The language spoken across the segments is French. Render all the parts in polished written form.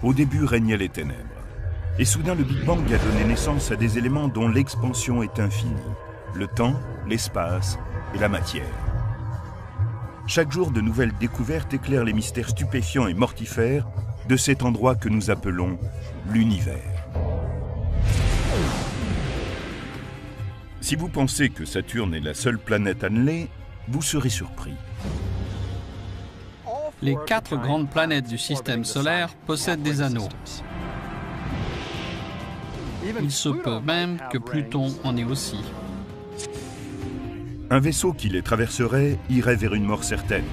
Au début régnaient les ténèbres. Et soudain, le Big Bang a donné naissance à des éléments dont l'expansion est infinie. Le temps, l'espace et la matière. Chaque jour, de nouvelles découvertes éclairent les mystères stupéfiants et mortifères de cet endroit que nous appelons l'univers. Si vous pensez que Saturne est la seule planète annelée, vous serez surpris. Les 4 grandes planètes du système solaire possèdent des anneaux. Il se peut même que Pluton en ait aussi. Un vaisseau qui les traverserait irait vers une mort certaine.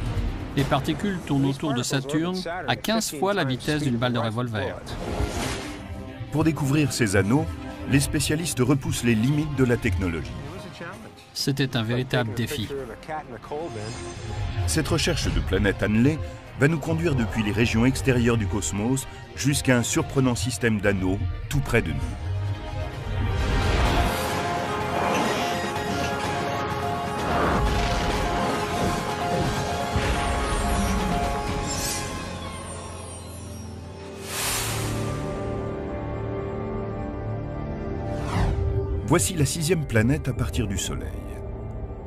Les particules tournent autour de Saturne à 15 fois la vitesse d'une balle de revolver. Pour découvrir ces anneaux, les spécialistes repoussent les limites de la technologie. C'était un véritable défi. Cette recherche de planètes annelées va nous conduire depuis les régions extérieures du cosmos jusqu'à un surprenant système d'anneaux tout près de nous. Voici la 6e planète à partir du Soleil.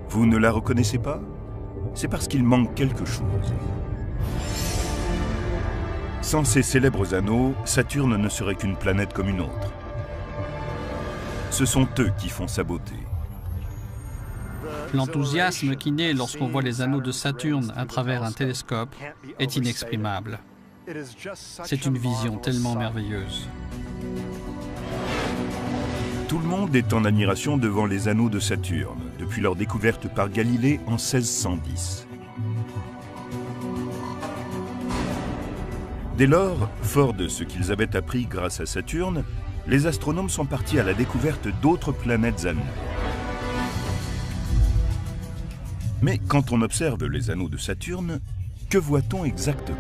Vous ne la reconnaissez pas? C'est parce qu'il manque quelque chose. Sans ces célèbres anneaux, Saturne ne serait qu'une planète comme une autre. Ce sont eux qui font sa beauté. L'enthousiasme qui naît lorsqu'on voit les anneaux de Saturne à travers un télescope est inexprimable. C'est une vision tellement merveilleuse. Tout le monde est en admiration devant les anneaux de Saturne, depuis leur découverte par Galilée en 1610. Dès lors, forts de ce qu'ils avaient appris grâce à Saturne, les astronomes sont partis à la découverte d'autres planètes annelées. Mais quand on observe les anneaux de Saturne, que voit-on exactement?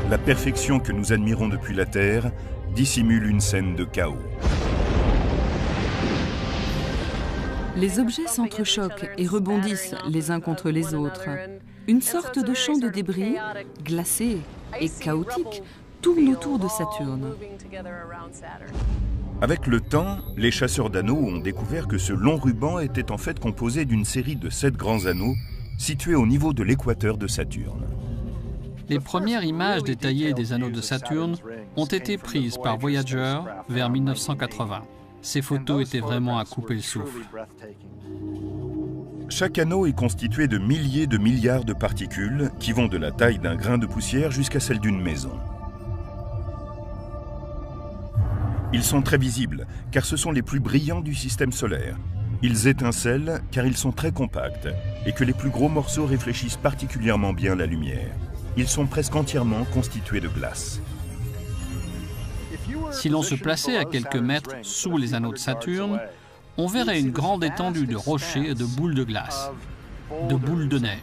La perfection que nous admirons depuis la Terre dissimule une scène de chaos. Les objets s'entrechoquent et rebondissent les uns contre les autres. Une sorte de champ de débris, glacé et chaotique, tourne autour de Saturne. Avec le temps, les chasseurs d'anneaux ont découvert que ce long ruban était en fait composé d'une série de 7 grands anneaux situés au niveau de l'équateur de Saturne. Les premières images détaillées des anneaux de Saturne ont été prises par Voyager vers 1980. Ces photos étaient vraiment à couper le souffle. Chaque anneau est constitué de milliers de milliards de particules qui vont de la taille d'un grain de poussière jusqu'à celle d'une maison. Ils sont très visibles car ce sont les plus brillants du système solaire. Ils étincellent car ils sont très compacts et que les plus gros morceaux réfléchissent particulièrement bien la lumière. Ils sont presque entièrement constitués de glace. Si l'on se plaçait à quelques mètres sous les anneaux de Saturne, on verrait une grande étendue de rochers et de boules de glace, de boules de neige.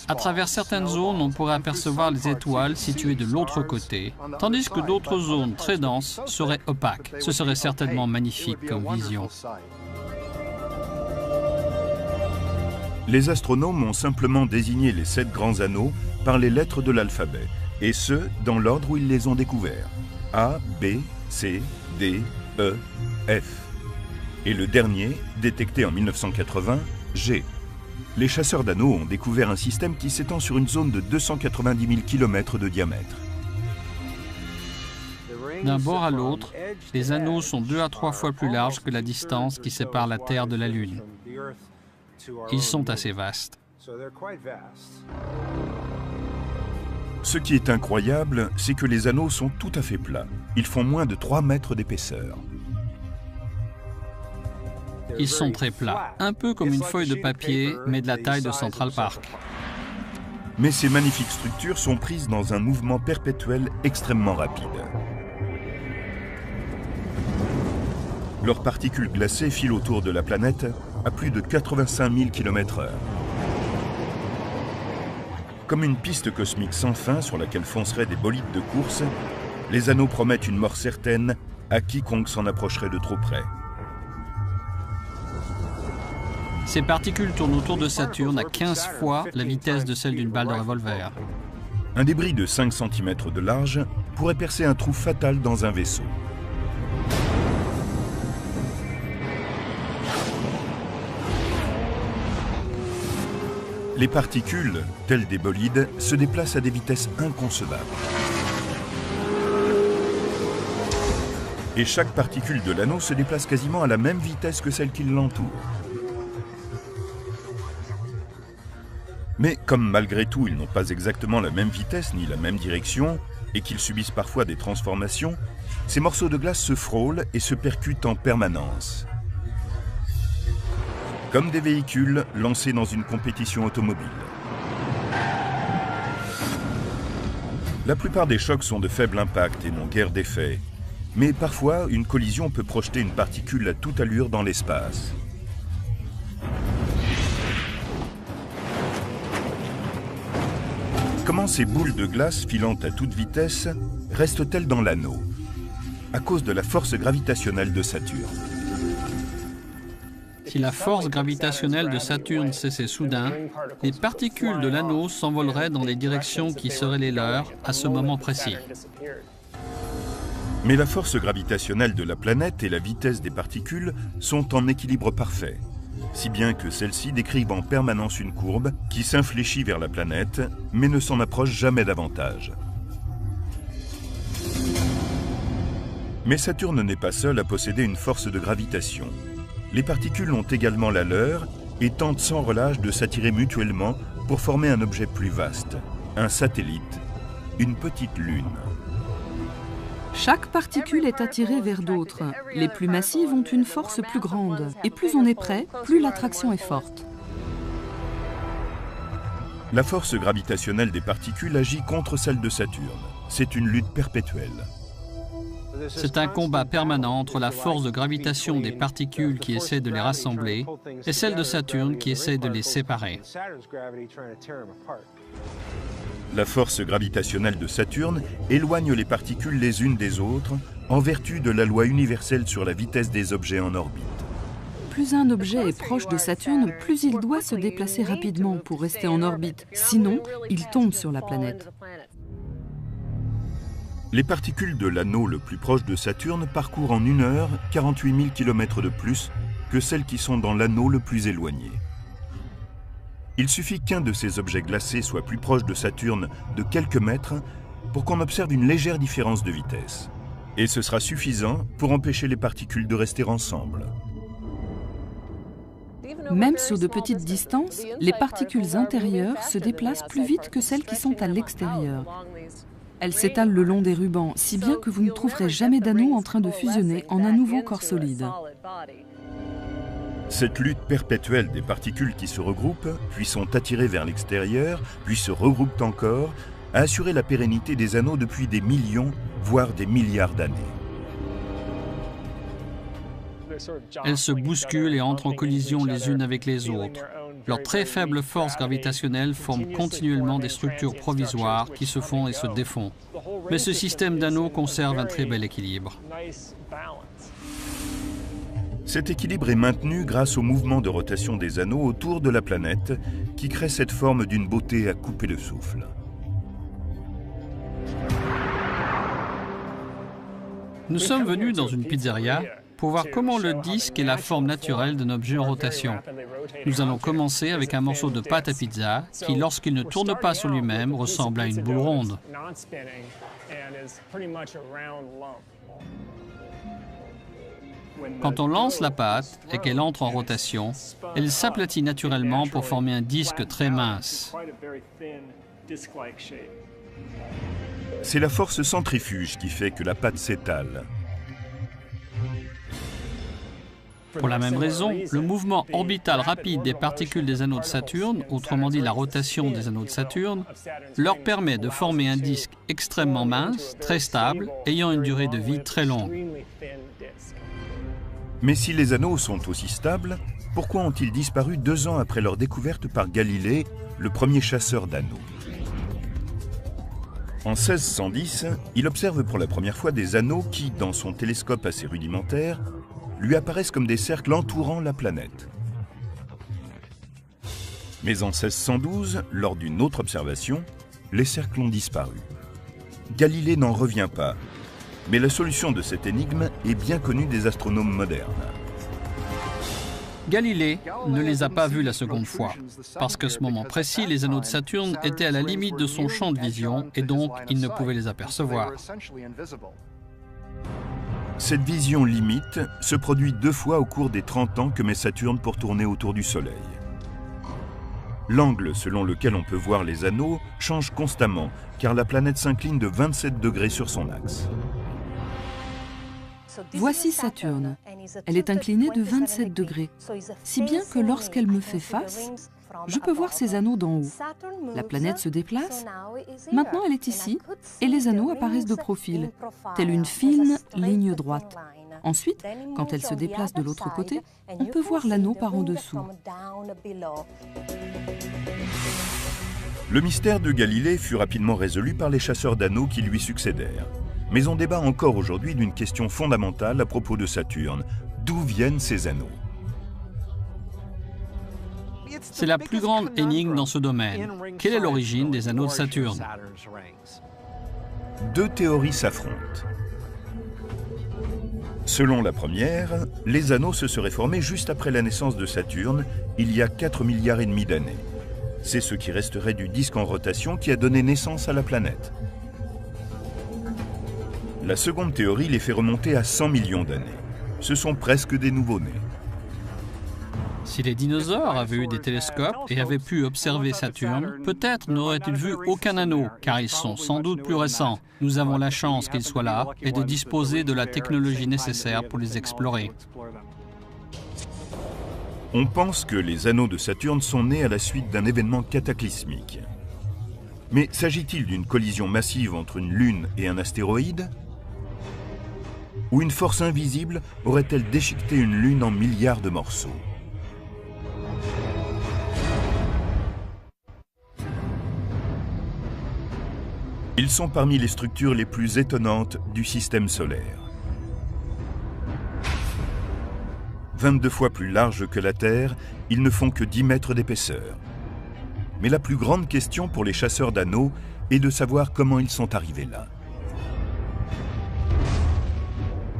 À travers certaines zones, on pourrait apercevoir les étoiles situées de l'autre côté, tandis que d'autres zones très denses seraient opaques. Ce serait certainement magnifique comme vision. Les astronomes ont simplement désigné les 7 grands anneaux par les lettres de l'alphabet, et ce, dans l'ordre où ils les ont découverts. A, B, C, D, E, F. Et le dernier, détecté en 1980, G. Les chasseurs d'anneaux ont découvert un système qui s'étend sur une zone de 290 000 km de diamètre. D'un bord à l'autre, les anneaux sont 2 à 3 fois plus larges que la distance qui sépare la Terre de la Lune. Ils sont assez vastes. Ce qui est incroyable, c'est que les anneaux sont tout à fait plats. Ils font moins de 3 mètres d'épaisseur. Ils sont très plats, un peu comme une feuille de papier, mais de la taille de Central Park. Mais ces magnifiques structures sont prises dans un mouvement perpétuel extrêmement rapide. Leurs particules glacées filent autour de la planète à plus de 85 000 km/h. Comme une piste cosmique sans fin sur laquelle fonceraient des bolides de course, les anneaux promettent une mort certaine à quiconque s'en approcherait de trop près. Ces particules tournent autour de Saturne à 15 fois la vitesse de celle d'une balle de revolver. Un débris de 5 cm de large pourrait percer un trou fatal dans un vaisseau. Les particules, telles des bolides, se déplacent à des vitesses inconcevables. Et chaque particule de l'anneau se déplace quasiment à la même vitesse que celle qui l'entoure. Mais comme malgré tout ils n'ont pas exactement la même vitesse ni la même direction et qu'ils subissent parfois des transformations, ces morceaux de glace se frôlent et se percutent en permanence. Comme des véhicules lancés dans une compétition automobile. La plupart des chocs sont de faible impact et n'ont guère d'effet. Mais parfois, une collision peut projeter une particule à toute allure dans l'espace. Comment ces boules de glace filant à toute vitesse restent-elles dans l'anneau? À cause de la force gravitationnelle de Saturne. Si la force gravitationnelle de Saturne cessait soudain, les particules de l'anneau s'envoleraient dans les directions qui seraient les leurs à ce moment précis. Mais la force gravitationnelle de la planète et la vitesse des particules sont en équilibre parfait, si bien que celles-ci décrivent en permanence une courbe qui s'infléchit vers la planète, mais ne s'en approche jamais davantage. Mais Saturne n'est pas seul à posséder une force de gravitation. Les particules ont également la leur et tentent sans relâche de s'attirer mutuellement pour former un objet plus vaste, un satellite, une petite lune. Chaque particule est attirée vers d'autres. Les plus massives ont une force plus grande. Et plus on est près, plus l'attraction est forte. La force gravitationnelle des particules agit contre celle de Saturne. C'est une lutte perpétuelle. C'est un combat permanent entre la force de gravitation des particules qui essaient de les rassembler et celle de Saturne qui essaie de les séparer. La force gravitationnelle de Saturne éloigne les particules les unes des autres en vertu de la loi universelle sur la vitesse des objets en orbite. Plus un objet est proche de Saturne, plus il doit se déplacer rapidement pour rester en orbite. Sinon, il tombe sur la planète. Les particules de l'anneau le plus proche de Saturne parcourent en 1 heure 48 000 km de plus que celles qui sont dans l'anneau le plus éloigné. Il suffit qu'un de ces objets glacés soit plus proche de Saturne de quelques mètres pour qu'on observe une légère différence de vitesse. Et ce sera suffisant pour empêcher les particules de rester ensemble. Même sur de petites distances, les particules intérieures se déplacent plus vite que celles qui sont à l'extérieur. Elles s'étalent le long des rubans, si bien que vous ne trouverez jamais d'anneau en train de fusionner en un nouveau corps solide. Cette lutte perpétuelle des particules qui se regroupent, puis sont attirées vers l'extérieur, puis se regroupent encore, a assuré la pérennité des anneaux depuis des millions, voire des milliards d'années. Elles se bousculent et entrent en collision les unes avec les autres. Leur très faible force gravitationnelle forme continuellement des structures provisoires qui se font et se défont. Mais ce système d'anneaux conserve un très bel équilibre. Cet équilibre est maintenu grâce au mouvement de rotation des anneaux autour de la planète qui crée cette forme d'une beauté à couper le souffle. Nous sommes venus dans une pizzeria pour voir comment le disque est la forme naturelle d'un objet en rotation. Nous allons commencer avec un morceau de pâte à pizza qui, lorsqu'il ne tourne pas sur lui-même, ressemble à une boule ronde. Quand on lance la pâte et qu'elle entre en rotation, elle s'aplatit naturellement pour former un disque très mince. C'est la force centrifuge qui fait que la pâte s'étale. Pour la même raison, le mouvement orbital rapide des particules des anneaux de Saturne, autrement dit la rotation des anneaux de Saturne, leur permet de former un disque extrêmement mince, très stable, ayant une durée de vie très longue. Mais si les anneaux sont aussi stables, pourquoi ont-ils disparu 2 ans après leur découverte par Galilée, le premier chasseur d'anneaux? En 1610, il observe pour la première fois des anneaux qui, dans son télescope assez rudimentaire, lui apparaissent comme des cercles entourant la planète. Mais en 1612, lors d'une autre observation, les cercles ont disparu. Galilée n'en revient pas, mais la solution de cette énigme est bien connue des astronomes modernes. Galilée ne les a pas vus la seconde fois, parce qu'à ce moment précis, les anneaux de Saturne étaient à la limite de son champ de vision et donc il ne pouvait les apercevoir. Cette vision limite se produit 2 fois au cours des 30 ans que met Saturne pour tourner autour du Soleil. L'angle selon lequel on peut voir les anneaux change constamment, car la planète s'incline de 27 degrés sur son axe. Voici Saturne. Elle est inclinée de 27 degrés, si bien que lorsqu'elle me fait face, je peux voir ses anneaux d'en haut. La planète se déplace. Maintenant, elle est ici, et les anneaux apparaissent de profil, telle une fine ligne droite. Ensuite, quand elle se déplace de l'autre côté, on peut voir l'anneau par en dessous. Le mystère de Galilée fut rapidement résolu par les chasseurs d'anneaux qui lui succédèrent. Mais on débat encore aujourd'hui d'une question fondamentale à propos de Saturne. D'où viennent ces anneaux? C'est la plus grande énigme dans ce domaine. Quelle est l'origine des anneaux de Saturne? 2 théories s'affrontent. Selon la première, les anneaux se seraient formés juste après la naissance de Saturne, il y a 4,5 milliards d'années. C'est ce qui resterait du disque en rotation qui a donné naissance à la planète. La seconde théorie les fait remonter à 100 millions d'années. Ce sont presque des nouveau-nés. Si les dinosaures avaient eu des télescopes et avaient pu observer Saturne, peut-être n'auraient-ils vu aucun anneau, car ils sont sans doute plus récents. Nous avons la chance qu'ils soient là et de disposer de la technologie nécessaire pour les explorer. On pense que les anneaux de Saturne sont nés à la suite d'un événement cataclysmique. Mais s'agit-il d'une collision massive entre une lune et un astéroïde? Ou une force invisible aurait-elle déchiqueté une lune en milliards de morceaux? Ils sont parmi les structures les plus étonnantes du système solaire. 22 fois plus larges que la Terre, ils ne font que 10 mètres d'épaisseur. Mais la plus grande question pour les chasseurs d'anneaux est de savoir comment ils sont arrivés là.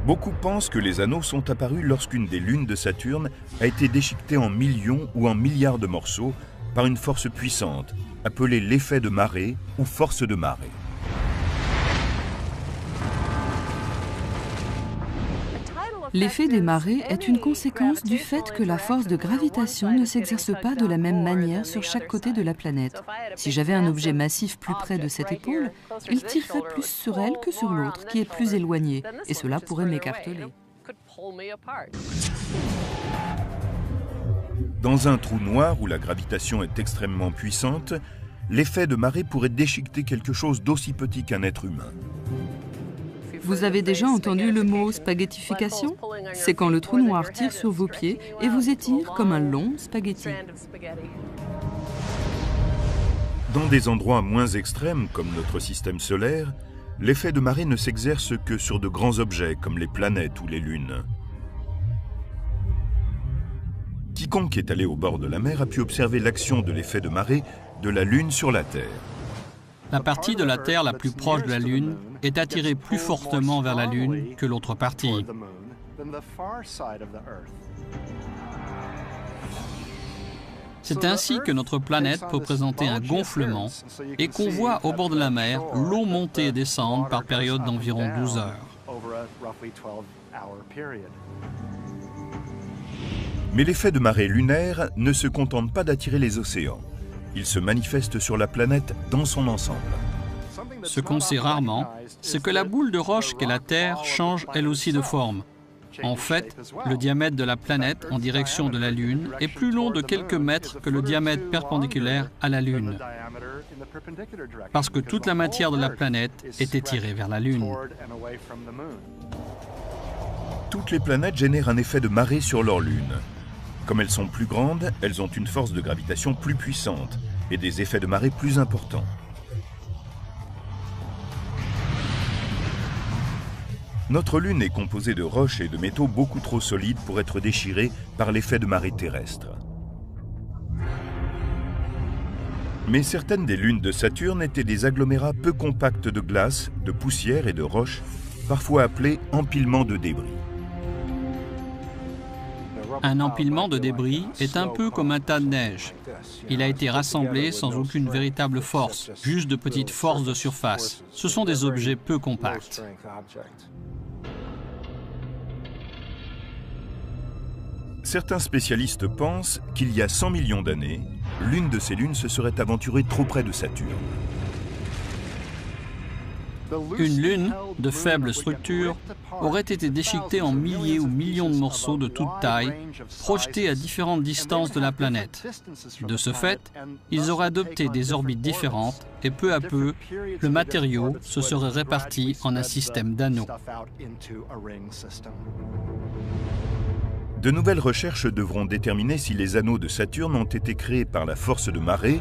Beaucoup pensent que les anneaux sont apparus lorsqu'une des lunes de Saturne a été déchiquetée en millions ou en milliards de morceaux par une force puissante, appelée l'effet de marée ou force de marée. L'effet des marées est une conséquence du fait que la force de gravitation ne s'exerce pas de la même manière sur chaque côté de la planète. Si j'avais un objet massif plus près de cette épaule, il tirerait plus sur elle que sur l'autre, qui est plus éloigné, et cela pourrait m'écarteler. Dans un trou noir où la gravitation est extrêmement puissante, l'effet de marée pourrait déchiqueter quelque chose d'aussi petit qu'un être humain. Vous avez déjà entendu le mot spaghettification? C'est quand le trou noir tire sur vos pieds et vous étire comme un long spaghetti. Dans des endroits moins extrêmes comme notre système solaire, l'effet de marée ne s'exerce que sur de grands objets comme les planètes ou les lunes. Quiconque est allé au bord de la mer a pu observer l'action de l'effet de marée de la Lune sur la Terre. La partie de la Terre la plus proche de la Lune est attirée plus fortement vers la Lune que l'autre partie. C'est ainsi que notre planète peut présenter un gonflement et qu'on voit au bord de la mer l'eau monter et descendre par période d'environ 12 heures. Mais l'effet de marée lunaire ne se contente pas d'attirer les océans. Il se manifeste sur la planète dans son ensemble. Ce qu'on sait rarement, c'est que la boule de roche qu'est la Terre change elle aussi de forme. En fait, le diamètre de la planète en direction de la Lune est plus long de quelques mètres que le diamètre perpendiculaire à la Lune, parce que toute la matière de la planète est étirée vers la Lune. Toutes les planètes génèrent un effet de marée sur leur lune. Comme elles sont plus grandes, elles ont une force de gravitation plus puissante et des effets de marée plus importants. Notre Lune est composée de roches et de métaux beaucoup trop solides pour être déchirés par l'effet de marée terrestre. Mais certaines des lunes de Saturne étaient des agglomérats peu compacts de glace, de poussière et de roches, parfois appelés empilements de débris. Un empilement de débris est un peu comme un tas de neige. Il a été rassemblé sans aucune véritable force, juste de petites forces de surface. Ce sont des objets peu compacts. Certains spécialistes pensent qu'il y a 100 millions d'années, l'une de ces lunes se serait aventurée trop près de Saturne. Une lune de faible structure aurait été déchiquetée en milliers ou millions de morceaux de toute taille, projetés à différentes distances de la planète. De ce fait, ils auraient adopté des orbites différentes et peu à peu, le matériau se serait réparti en un système d'anneaux. De nouvelles recherches devront déterminer si les anneaux de Saturne ont été créés par la force de marée,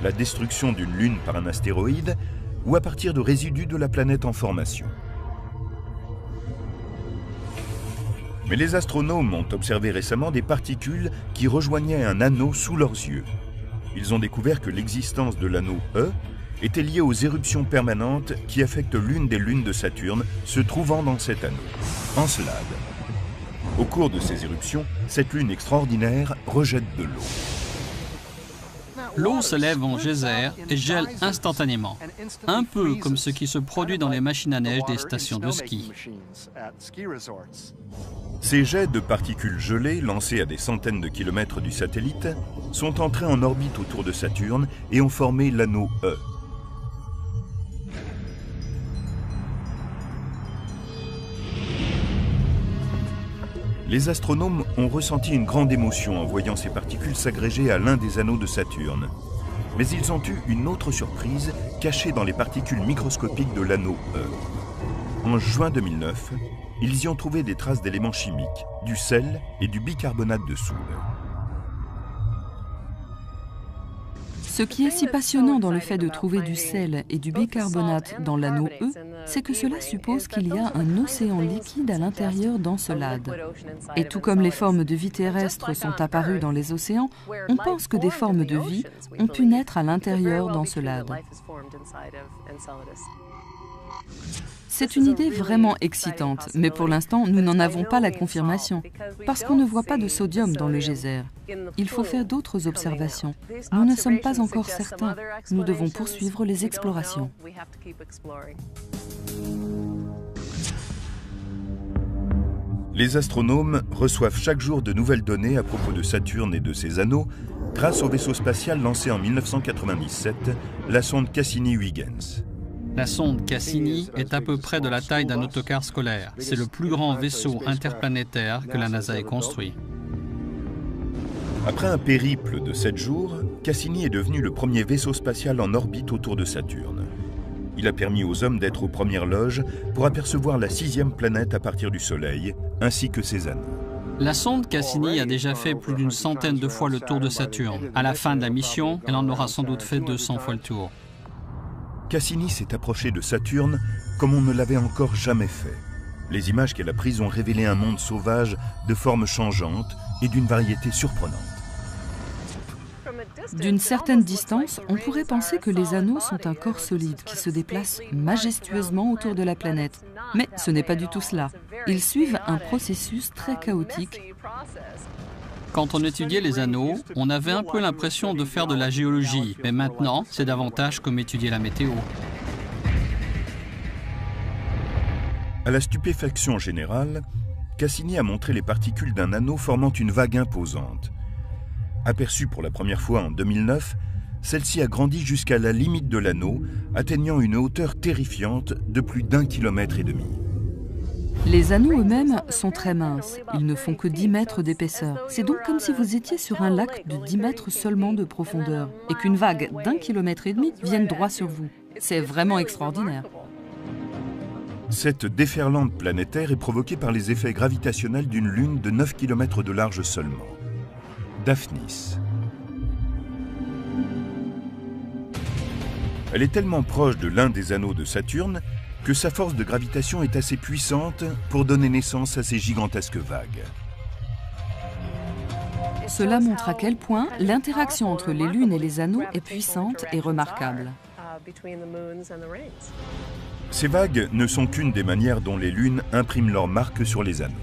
la destruction d'une lune par un astéroïde, ou à partir de résidus de la planète en formation. Mais les astronomes ont observé récemment des particules qui rejoignaient un anneau sous leurs yeux. Ils ont découvert que l'existence de l'anneau E était liée aux éruptions permanentes qui affectent l'une des lunes de Saturne se trouvant dans cet anneau, Encelade. Au cours de ces éruptions, cette lune extraordinaire rejette de l'eau. L'eau s'élève en geyser et gèle instantanément, un peu comme ce qui se produit dans les machines à neige des stations de ski. Ces jets de particules gelées, lancés à des centaines de kilomètres du satellite, sont entrés en orbite autour de Saturne et ont formé l'anneau E. Les astronomes ont ressenti une grande émotion en voyant ces particules s'agréger à l'un des anneaux de Saturne. Mais ils ont eu une autre surprise cachée dans les particules microscopiques de l'anneau E. En juin 2009, ils y ont trouvé des traces d'éléments chimiques, du sel et du bicarbonate de soude. Ce qui est si passionnant dans le fait de trouver du sel et du bicarbonate dans l'anneau E, c'est que cela suppose qu'il y a un océan liquide à l'intérieur d'Encelade. Et tout comme les formes de vie terrestres sont apparues dans les océans, on pense que des formes de vie ont pu naître à l'intérieur d'Encelade. C'est une idée vraiment excitante, mais pour l'instant, nous n'en avons pas la confirmation, parce qu'on ne voit pas de sodium dans le geyser. Il faut faire d'autres observations. Nous ne sommes pas encore certains. Nous devons poursuivre les explorations. Les astronomes reçoivent chaque jour de nouvelles données à propos de Saturne et de ses anneaux grâce au vaisseau spatial lancé en 1997, la sonde Cassini-Huygens. La sonde Cassini est à peu près de la taille d'un autocar scolaire. C'est le plus grand vaisseau interplanétaire que la NASA ait construit. Après un périple de 7 jours, Cassini est devenu le premier vaisseau spatial en orbite autour de Saturne. Il a permis aux hommes d'être aux premières loges pour apercevoir la 6e planète à partir du Soleil, ainsi que ses anneaux. La sonde Cassini a déjà fait plus d'une centaine de fois le tour de Saturne. À la fin de la mission, elle en aura sans doute fait 200 fois le tour. Cassini s'est approché de Saturne comme on ne l'avait encore jamais fait. Les images qu'elle a prises ont révélé un monde sauvage de formes changeantes et d'une variété surprenante. D'une certaine distance, on pourrait penser que les anneaux sont un corps solide qui se déplace majestueusement autour de la planète. Mais ce n'est pas du tout cela. Ils suivent un processus très chaotique. Quand on étudiait les anneaux, on avait un peu l'impression de faire de la géologie, mais maintenant, c'est davantage comme étudier la météo. À la stupéfaction générale, Cassini a montré les particules d'un anneau formant une vague imposante. Aperçue pour la première fois en 2009, celle-ci a grandi jusqu'à la limite de l'anneau, atteignant une hauteur terrifiante de plus d'1,5 km. Les anneaux eux-mêmes sont très minces. Ils ne font que 10 mètres d'épaisseur. C'est donc comme si vous étiez sur un lac de 10 mètres seulement de profondeur et qu'une vague d'1,5 km vienne droit sur vous. C'est vraiment extraordinaire. Cette déferlante planétaire est provoquée par les effets gravitationnels d'une lune de 9 km de large seulement, Daphnis. Elle est tellement proche de l'un des anneaux de Saturne que sa force de gravitation est assez puissante pour donner naissance à ces gigantesques vagues. Cela montre à quel point l'interaction entre les lunes et les anneaux est puissante et remarquable. Ces vagues ne sont qu'une des manières dont les lunes impriment leur marque sur les anneaux.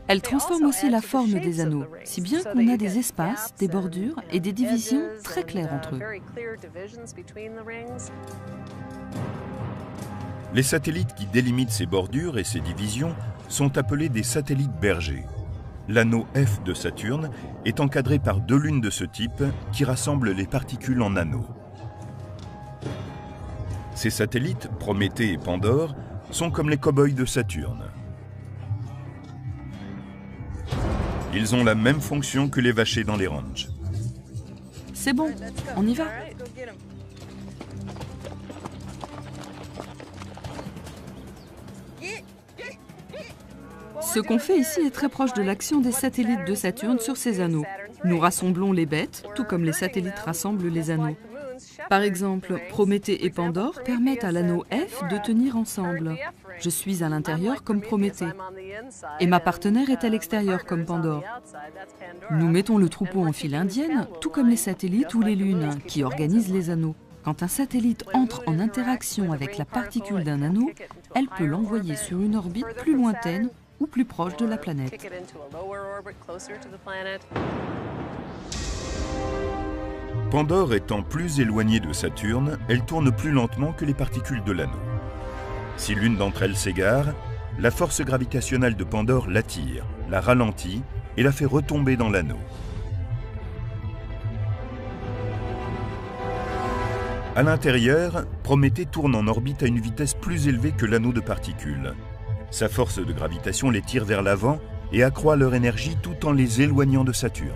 Elles transforment aussi la forme des anneaux, si bien qu'on a des espaces, des bordures et des divisions très claires entre eux. Les satellites qui délimitent ces bordures et ces divisions sont appelés des satellites bergers. L'anneau F de Saturne est encadré par 2 lunes de ce type qui rassemblent les particules en anneaux. Ces satellites, Prométhée et Pandore, sont comme les cow-boys de Saturne. Ils ont la même fonction que les vachers dans les ranchs. C'est bon, on y va. Ce qu'on fait ici est très proche de l'action des satellites de Saturne sur ces anneaux. Nous rassemblons les bêtes, tout comme les satellites rassemblent les anneaux. Par exemple, Prométhée et Pandore permettent à l'anneau F de tenir ensemble. Je suis à l'intérieur comme Prométhée. Et ma partenaire est à l'extérieur comme Pandore. Nous mettons le troupeau en file indienne, tout comme les satellites ou les lunes, qui organisent les anneaux. Quand un satellite entre en interaction avec la particule d'un anneau, elle peut l'envoyer sur une orbite plus lointaine ou plus proche de la planète. Pandore étant plus éloignée de Saturne, elle tourne plus lentement que les particules de l'anneau. Si l'une d'entre elles s'égare, la force gravitationnelle de Pandore l'attire, la ralentit et la fait retomber dans l'anneau. À l'intérieur, Prométhée tourne en orbite à une vitesse plus élevée que l'anneau de particules. Sa force de gravitation les tire vers l'avant et accroît leur énergie tout en les éloignant de Saturne.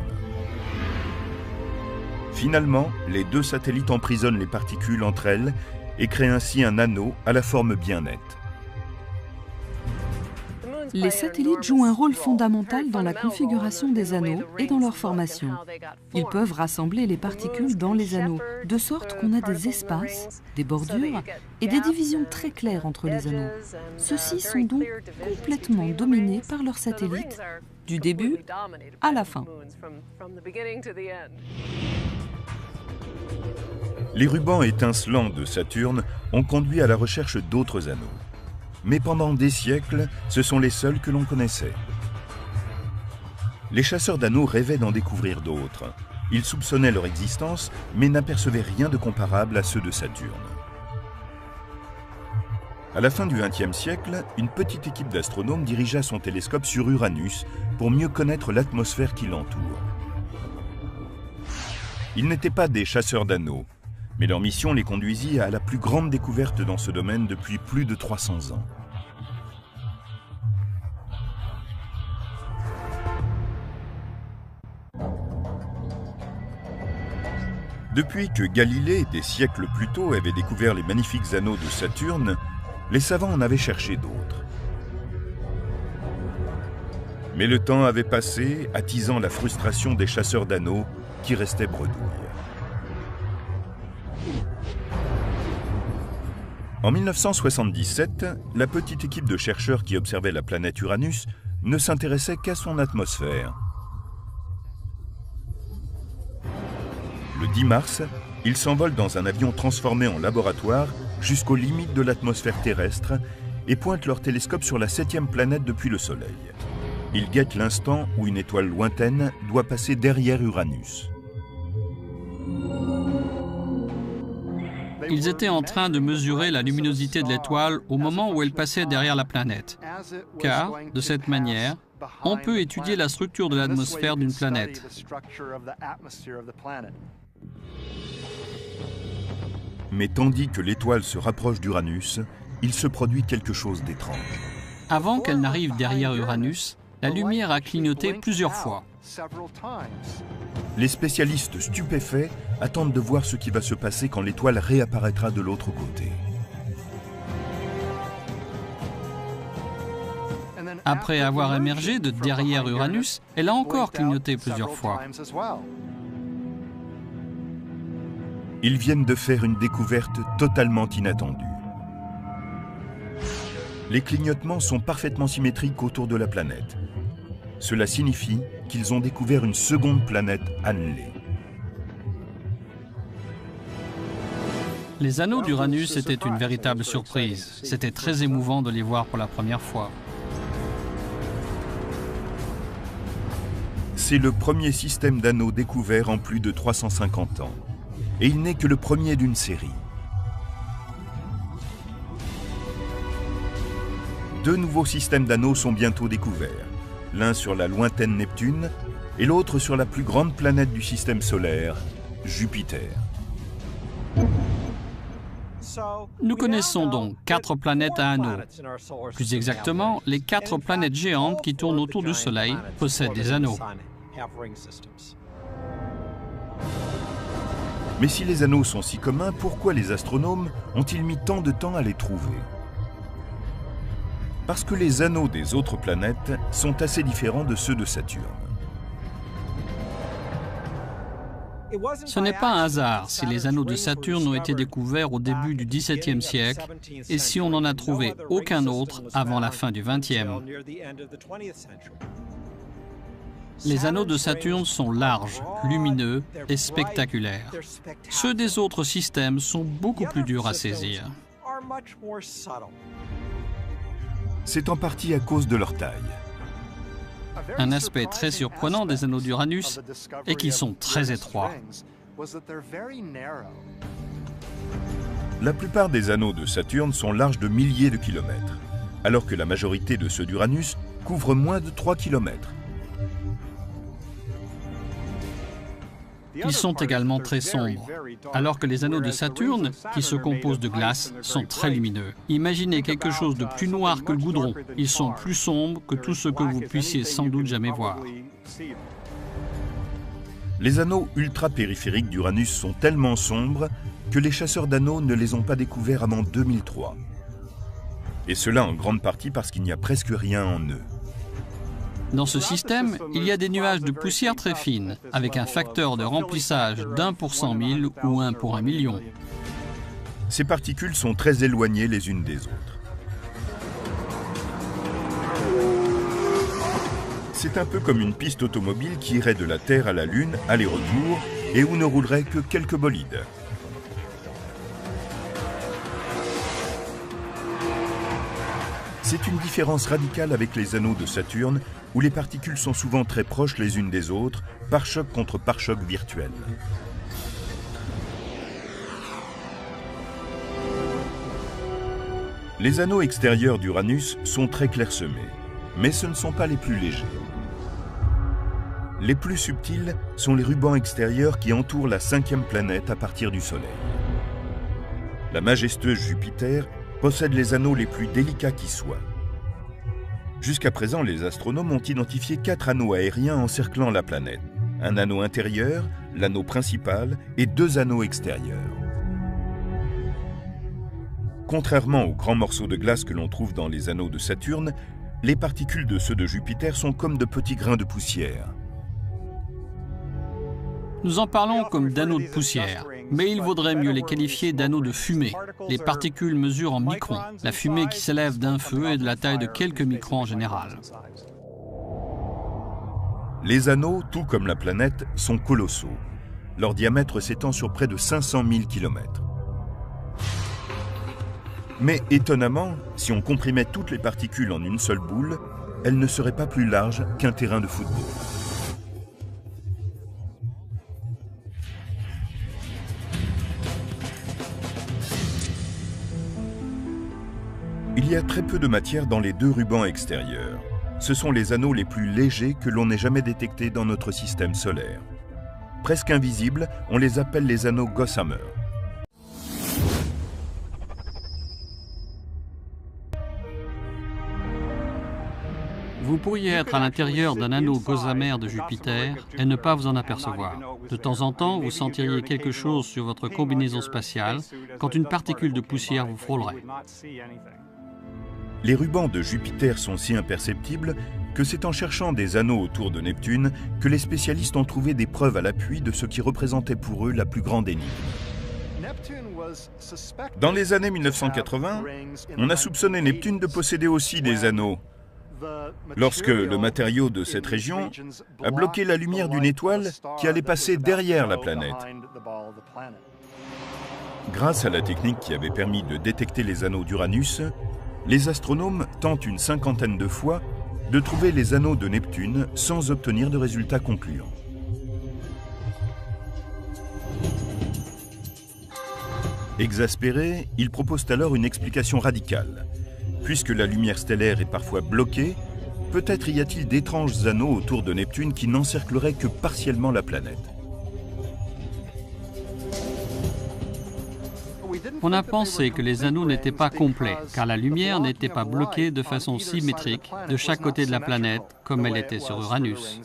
Finalement, les 2 satellites emprisonnent les particules entre elles et créent ainsi un anneau à la forme bien nette. Les satellites jouent un rôle fondamental dans la configuration des anneaux et dans leur formation. Ils peuvent rassembler les particules dans les anneaux, de sorte qu'on a des espaces, des bordures et des divisions très claires entre les anneaux. Ceux-ci sont donc complètement dominés par leurs satellites, du début à la fin. Les rubans étincelants de Saturne ont conduit à la recherche d'autres anneaux. Mais pendant des siècles, ce sont les seuls que l'on connaissait. Les chasseurs d'anneaux rêvaient d'en découvrir d'autres. Ils soupçonnaient leur existence, mais n'apercevaient rien de comparable à ceux de Saturne. À la fin du XXe siècle, une petite équipe d'astronomes dirigea son télescope sur Uranus pour mieux connaître l'atmosphère qui l'entoure. Ils n'étaient pas des chasseurs d'anneaux, mais leur mission les conduisit à la plus grande découverte dans ce domaine depuis plus de 300 ans. Depuis que Galilée, des siècles plus tôt, avait découvert les magnifiques anneaux de Saturne, les savants en avaient cherché d'autres. Mais le temps avait passé, attisant la frustration des chasseurs d'anneaux qui restaient bredouilles. En 1977, la petite équipe de chercheurs qui observait la planète Uranus ne s'intéressait qu'à son atmosphère. Le 10 mars, ils s'envolent dans un avion transformé en laboratoire jusqu'aux limites de l'atmosphère terrestre et pointent leur télescope sur la 7e planète depuis le Soleil. Ils guettent l'instant où une étoile lointaine doit passer derrière Uranus. Ils étaient en train de mesurer la luminosité de l'étoile au moment où elle passait derrière la planète, car, de cette manière, on peut étudier la structure de l'atmosphère d'une planète. Mais tandis que l'étoile se rapproche d'Uranus, il se produit quelque chose d'étrange. Avant qu'elle n'arrive derrière Uranus, la lumière a clignoté plusieurs fois. Les spécialistes stupéfaits attendent de voir ce qui va se passer quand l'étoile réapparaîtra de l'autre côté. Après avoir émergé de derrière Uranus, elle a encore clignoté plusieurs fois. Ils viennent de faire une découverte totalement inattendue. Les clignotements sont parfaitement symétriques autour de la planète. Cela signifie qu'ils ont découvert une seconde planète annelée. Les anneaux d'Uranus étaient une véritable surprise. C'était très émouvant de les voir pour la première fois. C'est le premier système d'anneaux découvert en plus de 350 ans. Et il n'est que le premier d'une série. Deux nouveaux systèmes d'anneaux sont bientôt découverts. L'un sur la lointaine Neptune et l'autre sur la plus grande planète du système solaire, Jupiter. Nous connaissons donc 4 planètes à anneaux. Plus exactement, les 4 planètes géantes qui tournent autour du Soleil possèdent des anneaux. Mais si les anneaux sont si communs, pourquoi les astronomes ont-ils mis tant de temps à les trouver? Parce que les anneaux des autres planètes sont assez différents de ceux de Saturne. Ce n'est pas un hasard si les anneaux de Saturne ont été découverts au début du XVIIe siècle et si on n'en a trouvé aucun autre avant la fin du XXe. Les anneaux de Saturne sont larges, lumineux et spectaculaires. Ceux des autres systèmes sont beaucoup plus durs à saisir. C'est en partie à cause de leur taille. Un aspect très surprenant des anneaux d'Uranus est qu'ils sont très étroits. La plupart des anneaux de Saturne sont larges de milliers de kilomètres, alors que la majorité de ceux d'Uranus couvrent moins de 3 kilomètres. Ils sont également très sombres, alors que les anneaux de Saturne, qui se composent de glace, sont très lumineux. Imaginez quelque chose de plus noir que le goudron. Ils sont plus sombres que tout ce que vous puissiez sans doute jamais voir. Les anneaux ultra-périphériques d'Uranus sont tellement sombres que les chasseurs d'anneaux ne les ont pas découverts avant 2003. Et cela en grande partie parce qu'il n'y a presque rien en eux. Dans ce système, il y a des nuages de poussière très fine, avec un facteur de remplissage d'1 pour 100 000 ou 1 pour 1 million. Ces particules sont très éloignées les unes des autres. C'est un peu comme une piste automobile qui irait de la Terre à la Lune, aller-retour, et où ne rouleraient que quelques bolides. C'est une différence radicale avec les anneaux de Saturne, où les particules sont souvent très proches les unes des autres, pare-choc contre pare-choc virtuel. Les anneaux extérieurs d'Uranus sont très clairsemés, mais ce ne sont pas les plus légers. Les plus subtils sont les rubans extérieurs qui entourent la 5e planète à partir du Soleil. La majestueuse Jupiter possède les anneaux les plus délicats qui soient. Jusqu'à présent, les astronomes ont identifié 4 anneaux aériens encerclant la planète. Un anneau intérieur, l'anneau principal et 2 anneaux extérieurs. Contrairement aux grands morceaux de glace que l'on trouve dans les anneaux de Saturne, les particules de ceux de Jupiter sont comme de petits grains de poussière. Nous en parlons comme d'anneaux de poussière, mais il vaudrait mieux les qualifier d'anneaux de fumée. Les particules mesurent en microns, la fumée qui s'élève d'un feu est de la taille de quelques microns en général. Les anneaux, tout comme la planète, sont colossaux. Leur diamètre s'étend sur près de 500 000 km. Mais étonnamment, si on comprimait toutes les particules en une seule boule, elles ne seraient pas plus larges qu'un terrain de football. Il y a très peu de matière dans les 2 rubans extérieurs. Ce sont les anneaux les plus légers que l'on ait jamais détectés dans notre système solaire. Presque invisibles, on les appelle les anneaux Gossamer. Vous pourriez être à l'intérieur d'un anneau Gossamer de Jupiter et ne pas vous en apercevoir. De temps en temps, vous sentiriez quelque chose sur votre combinaison spatiale quand une particule de poussière vous frôlerait. Les rubans de Jupiter sont si imperceptibles que c'est en cherchant des anneaux autour de Neptune que les spécialistes ont trouvé des preuves à l'appui de ce qui représentait pour eux la plus grande énigme. Dans les années 1980, on a soupçonné Neptune de posséder aussi des anneaux. lorsque le matériau de cette région a bloqué la lumière d'une étoile qui allait passer derrière la planète. Grâce à la technique qui avait permis de détecter les anneaux d'Uranus, les astronomes tentent une cinquantaine de fois de trouver les anneaux de Neptune sans obtenir de résultats concluants. Exaspérés, ils proposent alors une explication radicale. Puisque la lumière stellaire est parfois bloquée, peut-être y a-t-il d'étranges anneaux autour de Neptune qui n'encercleraient que partiellement la planète. On a pensé que les anneaux n'étaient pas complets, car la lumière n'était pas bloquée de façon symétrique de chaque côté de la planète, comme elle était sur Uranus.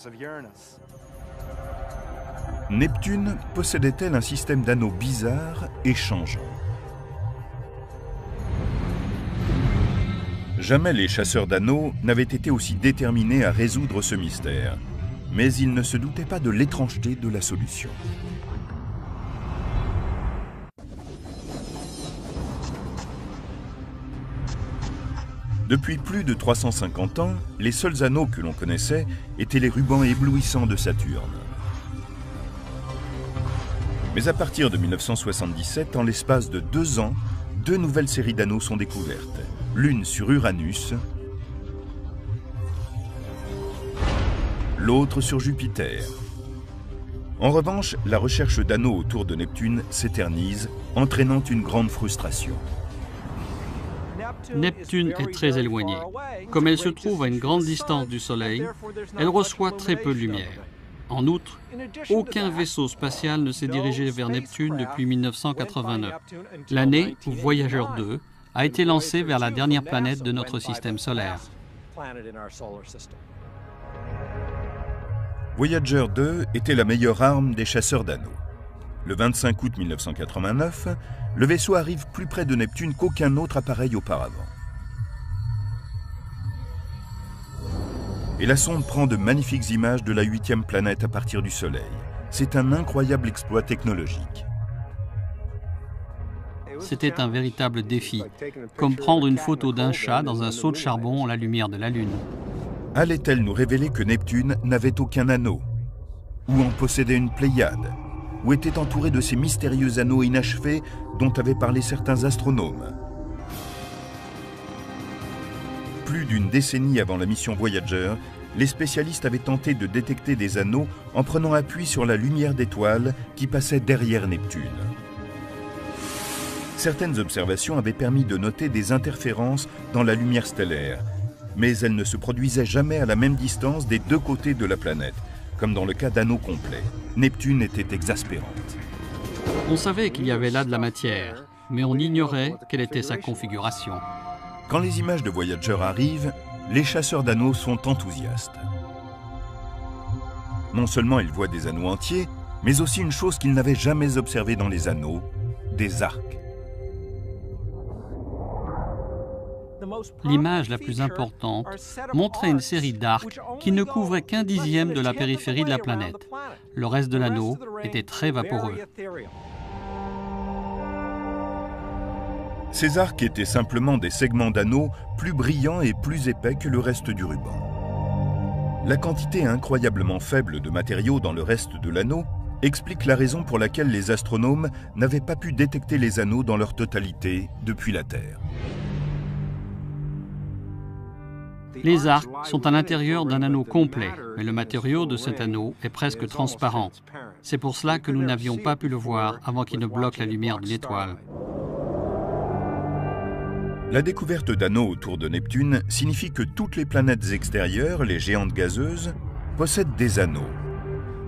Neptune possédait-elle un système d'anneaux bizarre et changeant? Jamais les chasseurs d'anneaux n'avaient été aussi déterminés à résoudre ce mystère, mais ils ne se doutaient pas de l'étrangeté de la solution. Depuis plus de 350 ans, les seuls anneaux que l'on connaissait étaient les rubans éblouissants de Saturne. Mais à partir de 1977, en l'espace de 2 ans, 2 nouvelles séries d'anneaux sont découvertes. L'une sur Uranus, l'autre sur Jupiter. En revanche, la recherche d'anneaux autour de Neptune s'éternise, entraînant une grande frustration. Neptune est très éloignée. Comme elle se trouve à une grande distance du Soleil, elle reçoit très peu de lumière. En outre, aucun vaisseau spatial ne s'est dirigé vers Neptune depuis 1989, l'année où Voyager 2 a été lancé vers la dernière planète de notre système solaire. Voyager 2 était la meilleure arme des chasseurs d'anneaux. Le 25 août 1989, le vaisseau arrive plus près de Neptune qu'aucun autre appareil auparavant. Et la sonde prend de magnifiques images de la 8e planète à partir du Soleil. C'est un incroyable exploit technologique. C'était un véritable défi, comme prendre une photo d'un chat dans un seau de charbon à la lumière de la Lune. Allait-elle nous révéler que Neptune n'avait aucun anneau? Ou en possédait une Pléiade? Ou était entourée de ces mystérieux anneaux inachevés dont avaient parlé certains astronomes? Plus d'une décennie avant la mission Voyager, les spécialistes avaient tenté de détecter des anneaux en prenant appui sur la lumière d'étoiles qui passait derrière Neptune. Certaines observations avaient permis de noter des interférences dans la lumière stellaire, mais elles ne se produisaient jamais à la même distance des 2 côtés de la planète, comme dans le cas d'anneaux complets. Neptune était exaspérante. On savait qu'il y avait là de la matière, mais on ignorait quelle était sa configuration. Quand les images de Voyager arrivent, les chasseurs d'anneaux sont enthousiastes. Non seulement ils voient des anneaux entiers, mais aussi une chose qu'ils n'avaient jamais observée dans les anneaux, des arcs. L'image la plus importante montrait une série d'arcs qui ne couvraient qu'1 dixième de la périphérie de la planète. Le reste de l'anneau était très vaporeux. Ces arcs étaient simplement des segments d'anneaux plus brillants et plus épais que le reste du ruban. La quantité incroyablement faible de matériaux dans le reste de l'anneau explique la raison pour laquelle les astronomes n'avaient pas pu détecter les anneaux dans leur totalité depuis la Terre. Les arcs sont à l'intérieur d'un anneau complet, mais le matériau de cet anneau est presque transparent. C'est pour cela que nous n'avions pas pu le voir avant qu'il ne bloque la lumière d'une étoile. La découverte d'anneaux autour de Neptune signifie que toutes les planètes extérieures, les géantes gazeuses, possèdent des anneaux.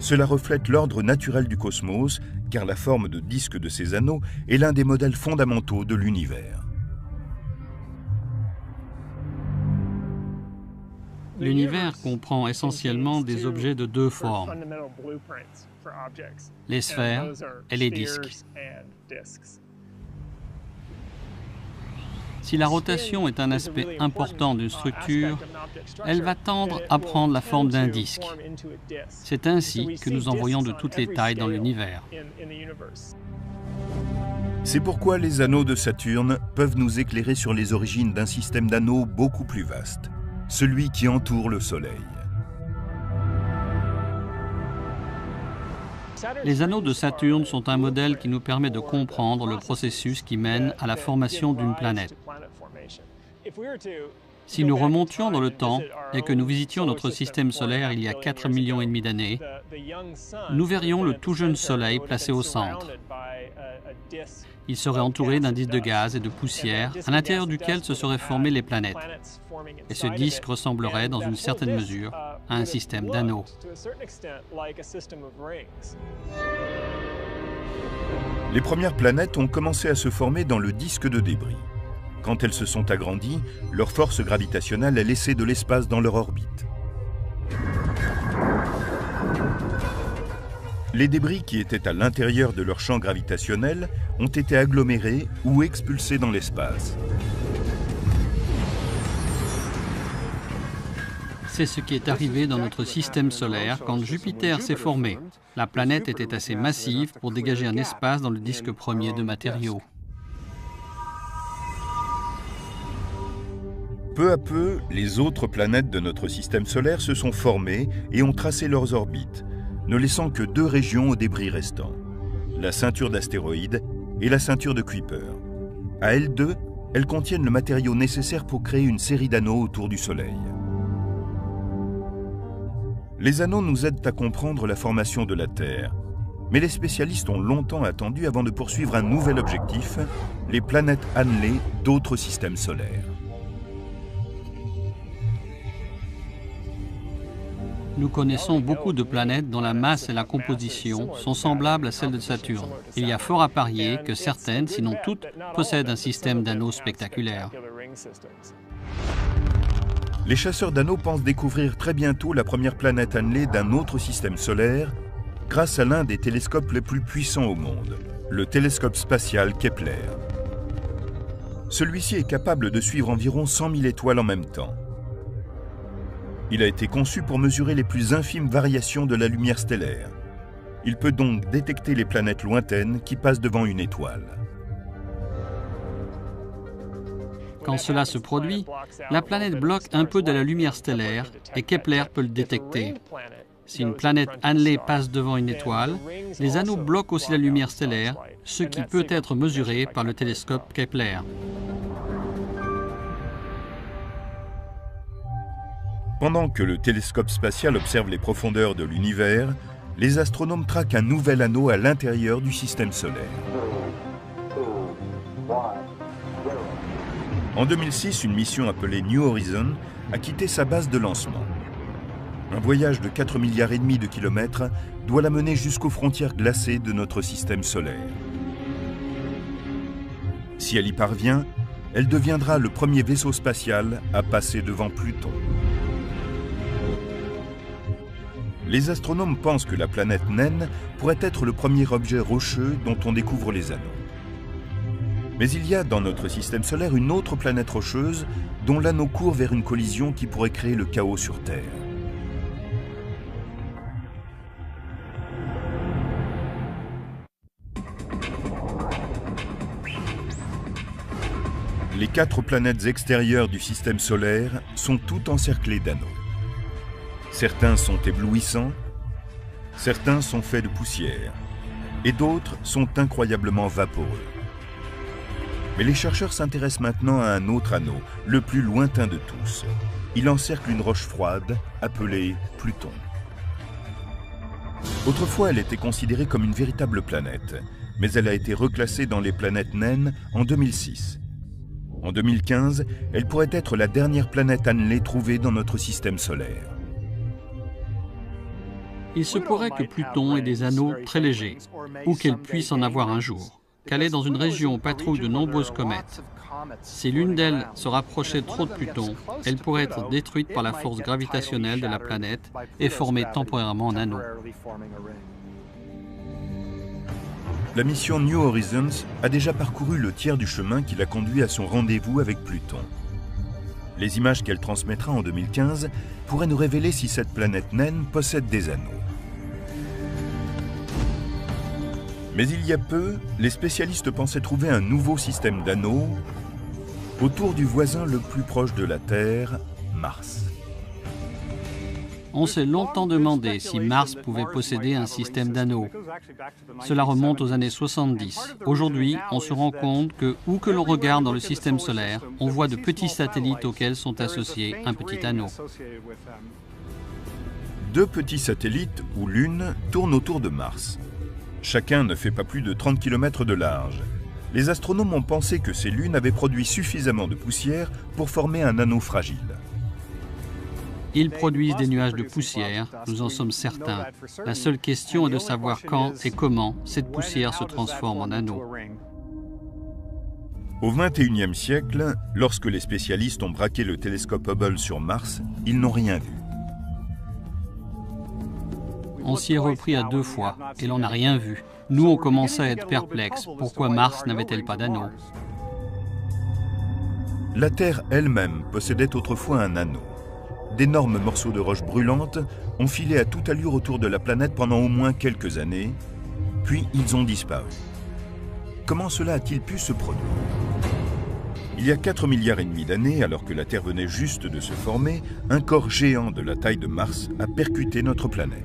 Cela reflète l'ordre naturel du cosmos, car la forme de disque de ces anneaux est l'un des modèles fondamentaux de l'univers. L'univers comprend essentiellement des objets de 2 formes, les sphères et les disques. Si la rotation est un aspect important d'une structure, elle va tendre à prendre la forme d'un disque. C'est ainsi que nous en voyons de toutes les tailles dans l'univers. C'est pourquoi les anneaux de Saturne peuvent nous éclairer sur les origines d'un système d'anneaux beaucoup plus vaste. celui qui entoure le Soleil. Les anneaux de Saturne sont un modèle qui nous permet de comprendre le processus qui mène à la formation d'une planète. Si nous remontions dans le temps et que nous visitions notre système solaire il y a 4,5 millions d'années, nous verrions le tout jeune Soleil placé au centre. Il serait entouré d'un disque de gaz et de poussière à l'intérieur duquel se seraient formées les planètes. Et ce disque ressemblerait dans une certaine mesure à un système d'anneaux. Les premières planètes ont commencé à se former dans le disque de débris. Quand elles se sont agrandies, leur force gravitationnelle a laissé de l'espace dans leur orbite. Les débris qui étaient à l'intérieur de leur champ gravitationnel ont été agglomérés ou expulsés dans l'espace. C'est ce qui est arrivé dans notre système solaire quand Jupiter s'est formé. La planète était assez massive pour dégager un espace dans le disque premier de matériaux. Peu à peu, les autres planètes de notre système solaire se sont formées et ont tracé leurs orbites, ne laissant que 2 régions aux débris restants, la ceinture d'astéroïdes et la ceinture de Kuiper. À elles deux, elles contiennent le matériau nécessaire pour créer une série d'anneaux autour du Soleil. Les anneaux nous aident à comprendre la formation de la Terre, mais les spécialistes ont longtemps attendu avant de poursuivre un nouvel objectif, les planètes annelées d'autres systèmes solaires. Nous connaissons beaucoup de planètes dont la masse et la composition sont semblables à celles de Saturne. Il y a fort à parier que certaines, sinon toutes, possèdent un système d'anneaux spectaculaire. Les chasseurs d'anneaux pensent découvrir très bientôt la première planète annelée d'un autre système solaire grâce à l'un des télescopes les plus puissants au monde, le télescope spatial Kepler. Celui-ci est capable de suivre environ 100 000 étoiles en même temps. Il a été conçu pour mesurer les plus infimes variations de la lumière stellaire. Il peut donc détecter les planètes lointaines qui passent devant une étoile. Quand cela se produit, la planète bloque un peu de la lumière stellaire et Kepler peut le détecter. Si une planète annelée passe devant une étoile, les anneaux bloquent aussi la lumière stellaire, ce qui peut être mesuré par le télescope Kepler. Pendant que le télescope spatial observe les profondeurs de l'univers, les astronomes traquent un nouvel anneau à l'intérieur du système solaire. En 2006, une mission appelée New Horizons a quitté sa base de lancement. Un voyage de 4,5 milliards de kilomètres doit la mener jusqu'aux frontières glacées de notre système solaire. Si elle y parvient, elle deviendra le premier vaisseau spatial à passer devant Pluton. Les astronomes pensent que la planète naine pourrait être le premier objet rocheux dont on découvre les anneaux. Mais il y a dans notre système solaire une autre planète rocheuse dont l'anneau court vers une collision qui pourrait créer le chaos sur Terre. Les 4 planètes extérieures du système solaire sont toutes encerclées d'anneaux. Certains sont éblouissants, certains sont faits de poussière, et d'autres sont incroyablement vaporeux. Mais les chercheurs s'intéressent maintenant à un autre anneau, le plus lointain de tous. Il encercle une roche froide, appelée Pluton. Autrefois, elle était considérée comme une véritable planète, mais elle a été reclassée dans les planètes naines en 2006. En 2015, elle pourrait être la dernière planète annelée trouvée dans notre système solaire. Il se pourrait que Pluton ait des anneaux très légers, ou qu'elle puisse en avoir un jour, qu'elle est dans une région où patrouillent de nombreuses comètes. Si l'une d'elles se rapprochait trop de Pluton, elle pourrait être détruite par la force gravitationnelle de la planète et former temporairement un anneau. La mission New Horizons a déjà parcouru le tiers du chemin qui l'a conduit à son rendez-vous avec Pluton. Les images qu'elle transmettra en 2015 pourraient nous révéler si cette planète naine possède des anneaux. Mais il y a peu, les spécialistes pensaient trouver un nouveau système d'anneaux autour du voisin le plus proche de la Terre, Mars. On s'est longtemps demandé si Mars pouvait posséder un système d'anneaux. Cela remonte aux années 70. Aujourd'hui, on se rend compte que, où que l'on regarde dans le système solaire, on voit de petits satellites auxquels sont associés un petit anneau. 2 petits satellites, ou lunes, tournent autour de Mars. Chacun ne fait pas plus de 30 km de large. Les astronomes ont pensé que ces lunes avaient produit suffisamment de poussière pour former un anneau fragile. Ils produisent des nuages de poussière, nous en sommes certains. La seule question est de savoir quand et comment cette poussière se transforme en anneau. Au XXIe siècle, lorsque les spécialistes ont braqué le télescope Hubble sur Mars, ils n'ont rien vu. On s'y est repris à 2 fois et l'on n'a rien vu. Nous, on commençait à être perplexes. Pourquoi Mars n'avait-elle pas d'anneau? La Terre elle-même possédait autrefois un anneau. D'énormes morceaux de roches brûlantes ont filé à toute allure autour de la planète pendant au moins quelques années, puis ils ont disparu. Comment cela a-t-il pu se produire? Il y a 4,5 milliards d'années, alors que la Terre venait juste de se former, un corps géant de la taille de Mars a percuté notre planète.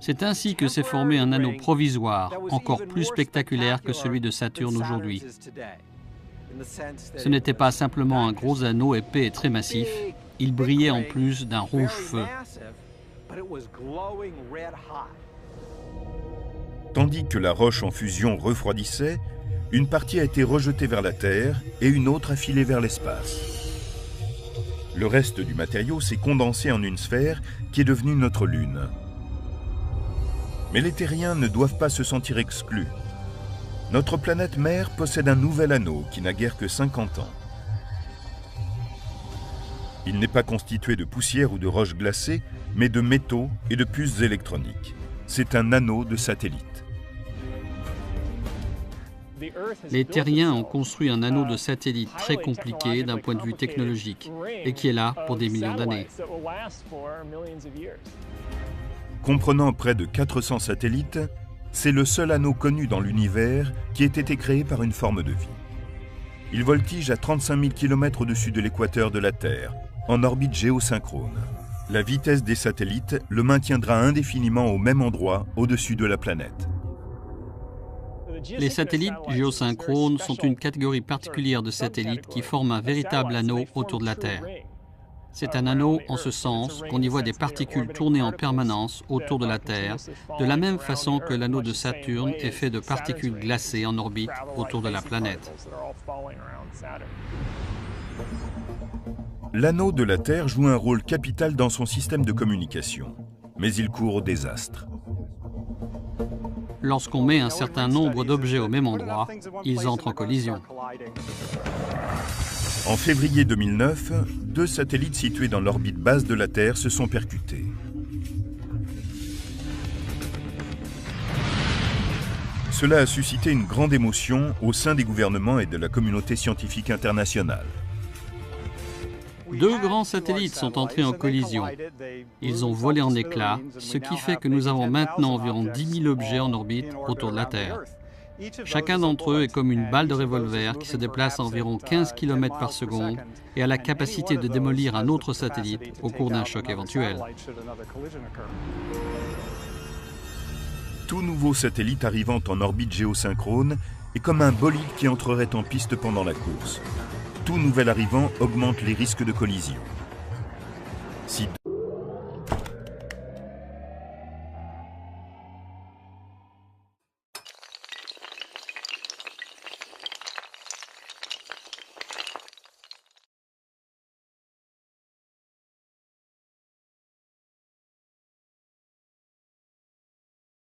C'est ainsi que s'est formé un anneau provisoire, encore plus spectaculaire que celui de Saturne aujourd'hui. Ce n'était pas simplement un gros anneau épais et très massif, il brillait en plus d'un rouge feu. Tandis que la roche en fusion refroidissait, une partie a été rejetée vers la Terre et une autre a filé vers l'espace. Le reste du matériau s'est condensé en une sphère qui est devenue notre Lune. Mais les terriens ne doivent pas se sentir exclus. Notre planète mère possède un nouvel anneau qui n'a guère que 50 ans. Il n'est pas constitué de poussière ou de roches glacées, mais de métaux et de puces électroniques. C'est un anneau de satellite. Les terriens ont construit un anneau de satellite très compliqué d'un point de vue technologique et qui est là pour des millions d'années. Comprenant près de 400 satellites, c'est le seul anneau connu dans l'univers qui ait été créé par une forme de vie. Il voltige à 35 000 km au-dessus de l'équateur de la Terre, en orbite géosynchrone. La vitesse des satellites le maintiendra indéfiniment au même endroit au-dessus de la planète. Les satellites géosynchrones sont une catégorie particulière de satellites qui forment un véritable anneau autour de la Terre. C'est un anneau en ce sens qu'on y voit des particules tourner en permanence autour de la Terre, de la même façon que l'anneau de Saturne est fait de particules glacées en orbite autour de la planète. L'anneau de la Terre joue un rôle capital dans son système de communication, mais il court au désastre. Lorsqu'on met un certain nombre d'objets au même endroit, ils entrent en collision. En février 2009, 2 satellites situés dans l'orbite basse de la Terre se sont percutés. Cela a suscité une grande émotion au sein des gouvernements et de la communauté scientifique internationale. 2 grands satellites sont entrés en collision. Ils ont volé en éclats, ce qui fait que nous avons maintenant environ 10 000 objets en orbite autour de la Terre. Chacun d'entre eux est comme une balle de revolver qui se déplace à environ 15 km par seconde et a la capacité de démolir un autre satellite au cours d'un choc éventuel. Tout nouveau satellite arrivant en orbite géosynchrone est comme un bolide qui entrerait en piste pendant la course. Tout nouvel arrivant augmente les risques de collision. Si